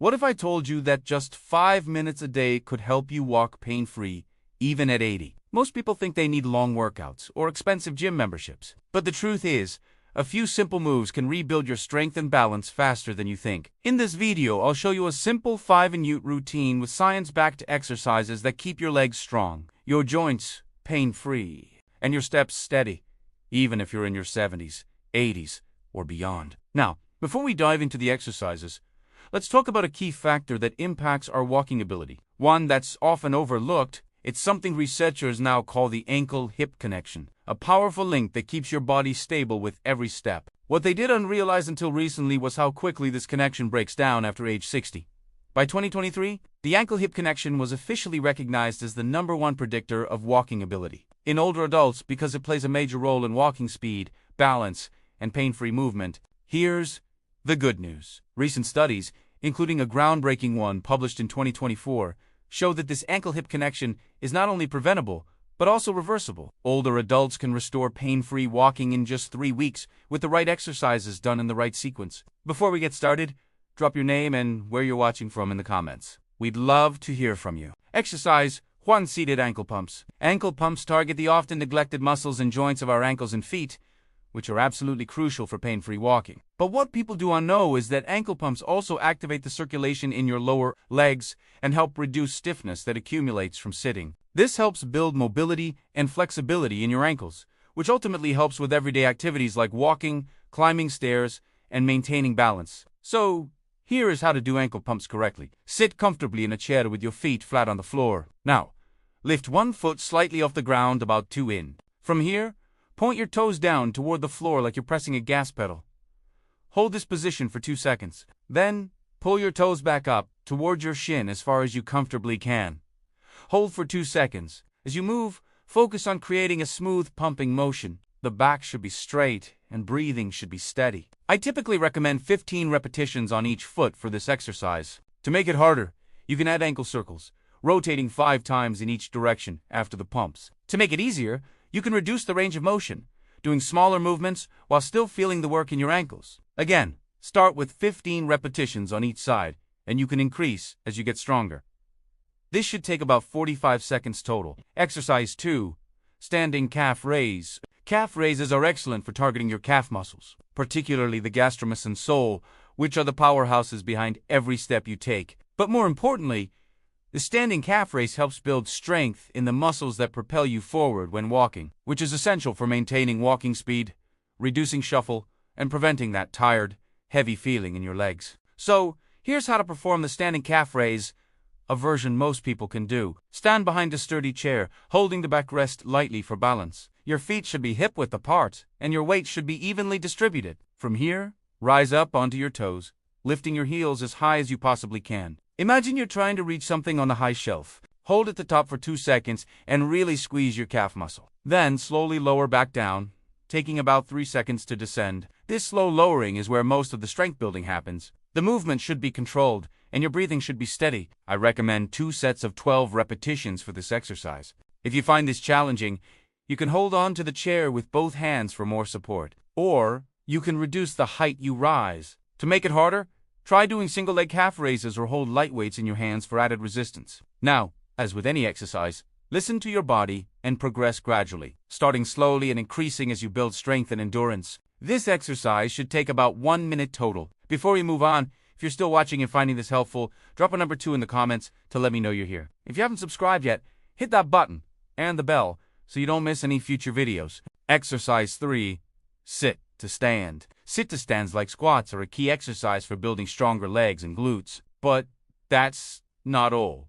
What if I told you that just 5 minutes a day could help you walk pain-free, even at 80? Most people think they need long workouts or expensive gym memberships. But the truth is, a few simple moves can rebuild your strength and balance faster than you think. In this video, I'll show you a simple 5-minute routine with science-backed exercises that keep your legs strong, your joints pain-free, and your steps steady, even if you're in your 70s, 80s, or beyond. Now, before we dive into the exercises, let's talk about a key factor that impacts our walking ability. One that's often overlooked. It's something researchers now call the ankle-hip connection, a powerful link that keeps your body stable with every step. What they didn't realize until recently was how quickly this connection breaks down after age 60. By 2023, the ankle-hip connection was officially recognized as the #1 predictor of walking ability in older adults because it plays a major role in walking speed, balance, and pain-free movement. Here's the good news. Recent studies, including a groundbreaking one published in 2024, show that this ankle-hip connection is not only preventable, but also reversible. Older adults can restore pain-free walking in just 3 weeks with the right exercises done in the right sequence. Before we get started, drop your name and where you're watching from in the comments. We'd love to hear from you. Exercise 1. Seated ankle pumps. Ankle pumps target the often neglected muscles and joints of our ankles and feet, which are absolutely crucial for pain-free walking. But what people do not know is that ankle pumps also activate the circulation in your lower legs and help reduce stiffness that accumulates from sitting. This helps build mobility and flexibility in your ankles, which ultimately helps with everyday activities like walking, climbing stairs, and maintaining balance. So, here is how to do ankle pumps correctly. Sit comfortably in a chair with your feet flat on the floor. Now, lift one foot slightly off the ground, about 2 in. From here, point your toes down toward the floor like you're pressing a gas pedal. Hold this position for 2 seconds. Then, pull your toes back up toward your shin as far as you comfortably can. Hold for 2 seconds. As you move, focus on creating a smooth pumping motion. The back should be straight and breathing should be steady. I typically recommend 15 repetitions on each foot for this exercise. To make it harder, you can add ankle circles, rotating 5 times in each direction after the pumps. To make it easier, you can reduce the range of motion, doing smaller movements while still feeling the work in your ankles. Again, start with 15 repetitions on each side, and you can increase as you get stronger. This should take about 45 seconds total. Exercise 2. Standing calf raise. Calf raises are excellent for targeting your calf muscles, particularly the gastrocnemius and sole, which are the powerhouses behind every step you take. But more importantly, the standing calf raise helps build strength in the muscles that propel you forward when walking, which is essential for maintaining walking speed, reducing shuffle, and preventing that tired, heavy feeling in your legs. So, here's how to perform the standing calf raise, a version most people can do. Stand behind a sturdy chair, holding the backrest lightly for balance. Your feet should be hip-width apart, and your weight should be evenly distributed. From here, rise up onto your toes, lifting your heels as high as you possibly can. Imagine you're trying to reach something on the high shelf. Hold at the top for 2 seconds and really squeeze your calf muscle. Then slowly lower back down, taking about 3 seconds to descend. This slow lowering is where most of the strength building happens. The movement should be controlled, and your breathing should be steady. I recommend 2 sets of 12 repetitions for this exercise. If you find this challenging, you can hold on to the chair with both hands for more support. Or, you can reduce the height you rise. To make it harder, try doing single-leg calf raises or hold light weights in your hands for added resistance. Now, as with any exercise, listen to your body and progress gradually, starting slowly and increasing as you build strength and endurance. This exercise should take about 1 minute total. Before we move on, if you're still watching and finding this helpful, drop a number 2 in the comments to let me know you're here. If you haven't subscribed yet, hit that button and the bell so you don't miss any future videos. Exercise 3. Sit to stand. Sit to stands like squats are a key exercise for building stronger legs and glutes. But that's not all.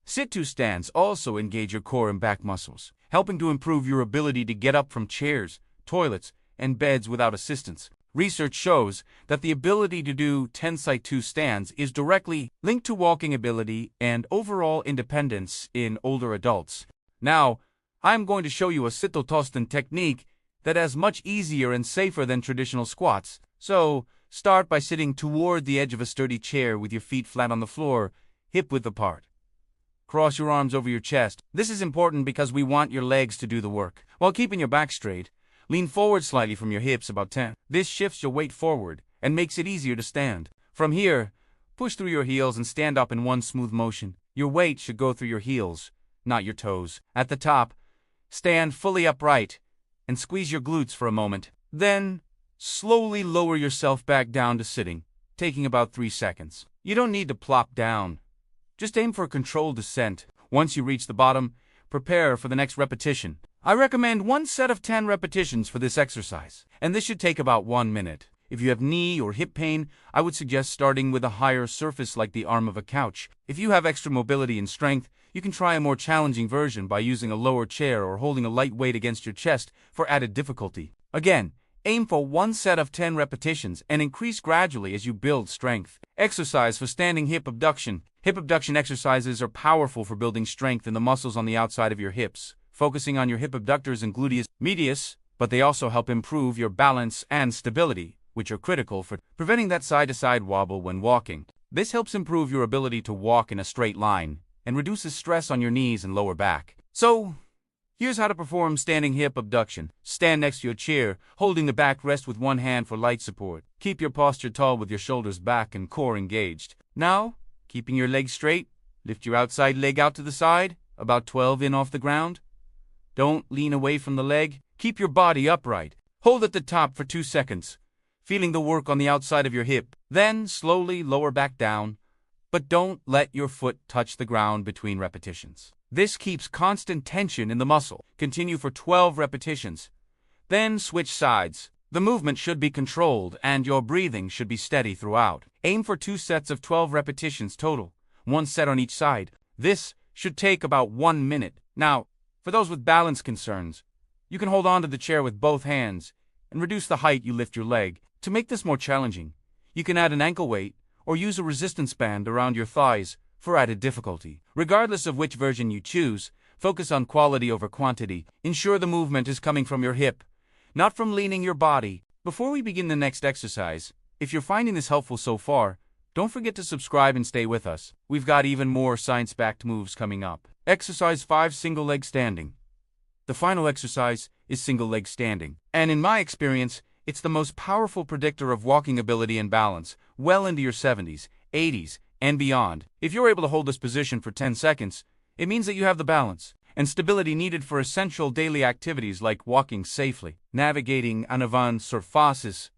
Sit to stands also engage your core and back muscles, helping to improve your ability to get up from chairs, toilets, and beds without assistance. Research shows that the ability to do sit-to stands is directly linked to walking ability and overall independence in older adults. Now, I'm going to show you a sit-to stand technique that is much easier and safer than traditional squats. So, start by sitting toward the edge of a sturdy chair with your feet flat on the floor, hip-width apart. Cross your arms over your chest. This is important because we want your legs to do the work. While keeping your back straight, lean forward slightly from your hips about 10. This shifts your weight forward and makes it easier to stand. From here, Push through your heels and stand up in one smooth motion. Your weight should go through your heels, not your toes. At the top, stand fully upright and squeeze your glutes for a moment. Then, slowly lower yourself back down to sitting, taking about 3 seconds. You don't need to plop down. Just aim for a controlled descent. Once you reach the bottom, prepare for the next repetition. I recommend one set of 10 repetitions for this exercise, and this should take about 1 minute. If you have knee or hip pain, I would suggest starting with a higher surface like the arm of a couch. If you have extra mobility and strength, you can try a more challenging version by using a lower chair or holding a light weight against your chest for added difficulty. Again, aim for one set of 10 repetitions and increase gradually as you build strength. Exercise for standing hip abduction. Hip abduction exercises are powerful for building strength in the muscles on the outside of your hips, focusing on your hip abductors and gluteus medius, but they also help improve your balance and stability, which are critical for preventing that side-to-side wobble when walking. This helps improve your ability to walk in a straight line and reduces stress on your knees and lower back. So, here's how to perform standing hip abduction. Stand next to your chair, holding the backrest with one hand for light support. Keep your posture tall with your shoulders back and core engaged. Now, keeping your legs straight, lift your outside leg out to the side, about 12 in off the ground. Don't lean away from the leg. Keep your body upright. Hold at the top for 2 seconds, feeling the work on the outside of your hip. Then slowly lower back down, but don't let your foot touch the ground between repetitions. This keeps constant tension in the muscle. Continue for 12 repetitions. Then switch sides. The movement should be controlled and your breathing should be steady throughout. Aim for 2 sets of 12 repetitions total, 1 set on each side. This should take about 1 minute. Now, for those with balance concerns, you can hold on to the chair with both hands and reduce the height you lift your leg. To make this more challenging, you can add an ankle weight or use a resistance band around your thighs for added difficulty. Regardless of which version you choose, focus on quality over quantity. Ensure the movement is coming from your hip, not from leaning your body. Before we begin the next exercise, if you're finding this helpful so far, don't forget to subscribe and stay with us. We've got even more science-backed moves coming up. Exercise 5, single leg standing. The final exercise is single leg standing, and in my experience, it's the most powerful predictor of walking ability and balance, well into your 70s, 80s, and beyond. If you're able to hold this position for 10 seconds, it means that you have the balance and stability needed for essential daily activities like walking safely, navigating uneven surfaces,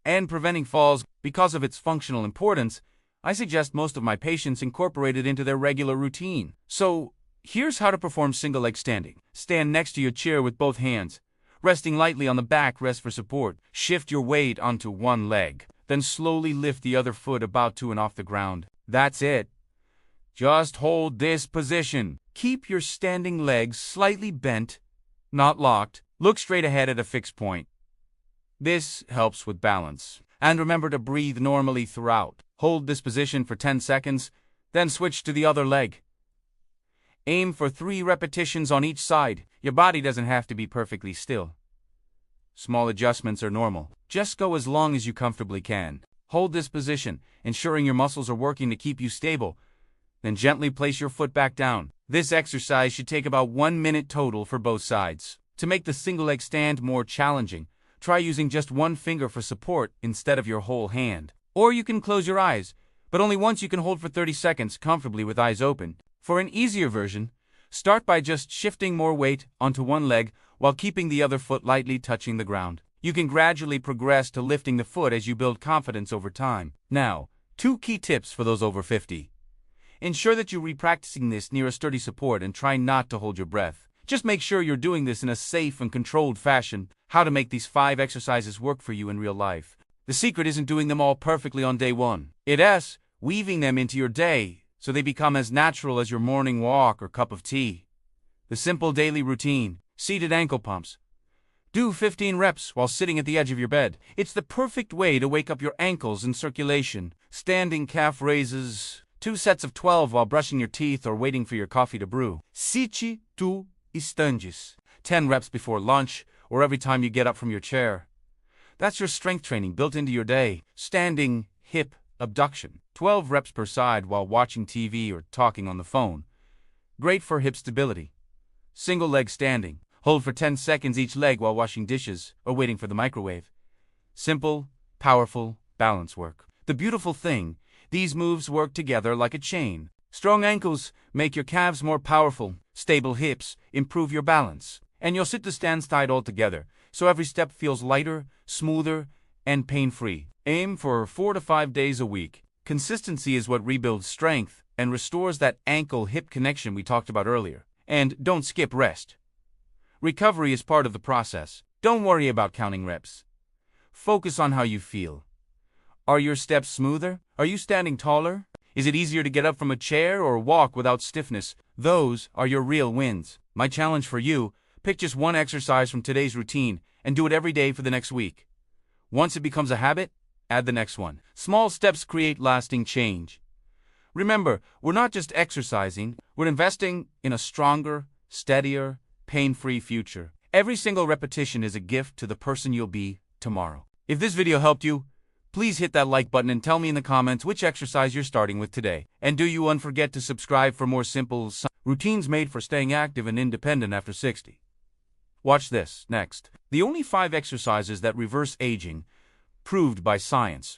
and preventing falls. Because of its functional importance, I suggest most of my patients incorporate it into their regular routine. So, here's how to perform single leg standing. Stand next to your chair with both hands, resting lightly on the backrest for support. Shift your weight onto one leg, then slowly lift the other foot about to and off the ground. That's it. Just hold this position. Keep your standing legs slightly bent, not locked. Look straight ahead at a fixed point. This helps with balance. And remember to breathe normally throughout. Hold this position for 10 seconds, then switch to the other leg. Aim for 3 repetitions on each side. Your body doesn't have to be perfectly still. Small adjustments are normal. Just go as long as you comfortably can. Hold this position, ensuring your muscles are working to keep you stable. Then gently place your foot back down. This exercise should take about 1 minute total for both sides. To make the single leg stand more challenging, try using just one finger for support instead of your whole hand. Or you can close your eyes, but only once. You can hold for 30 seconds comfortably with eyes open. For an easier version, start by just shifting more weight onto one leg while keeping the other foot lightly touching the ground. You can gradually progress to lifting the foot as you build confidence over time. Now, 2 key tips for those over 50. Ensure that you're repracticing this near a sturdy support and try not to hold your breath. Just make sure you're doing this in a safe and controlled fashion. How to make these 5 exercises work for you in real life. The secret isn't doing them all perfectly on day one. It's weaving them into your day so they become as natural as your morning walk or cup of tea. The simple daily routine. Seated ankle pumps. Do 15 reps while sitting at the edge of your bed. It's the perfect way to wake up your ankles and circulation. Standing calf raises. 2 sets of 12 while brushing your teeth or waiting for your coffee to brew. 2 instantes. 10 reps before lunch or every time you get up from your chair. That's your strength training built into your day. Standing hip abduction. 12 reps per side while watching TV or talking on the phone. Great for hip stability. Single leg standing. Hold for 10 seconds each leg while washing dishes or waiting for the microwave. Simple, powerful balance work. The beautiful thing, these moves work together like a chain. Strong ankles make your calves more powerful, stable hips improve your balance, and your sit to stand tight all together, so every step feels lighter, smoother, and pain-free. Aim for 4 to 5 days a week. Consistency is what rebuilds strength and restores that ankle-hip connection we talked about earlier. And don't skip rest. Recovery is part of the process. Don't worry about counting reps. Focus on how you feel. Are your steps smoother? Are you standing taller? Is it easier to get up from a chair or walk without stiffness? Those are your real wins. My challenge for you, pick just one exercise from today's routine and do it every day for the next week. Once it becomes a habit, add the next one. Small steps create lasting change. Remember, we're not just exercising, we're investing in a stronger, steadier, pain-free future. Every single repetition is a gift to the person you'll be tomorrow. If this video helped you, please hit that like button and tell me in the comments which exercise you're starting with today. And do you forget to subscribe for more simple routines made for staying active and independent after 60. Watch this, next. The only 5 exercises that reverse aging, proved by science.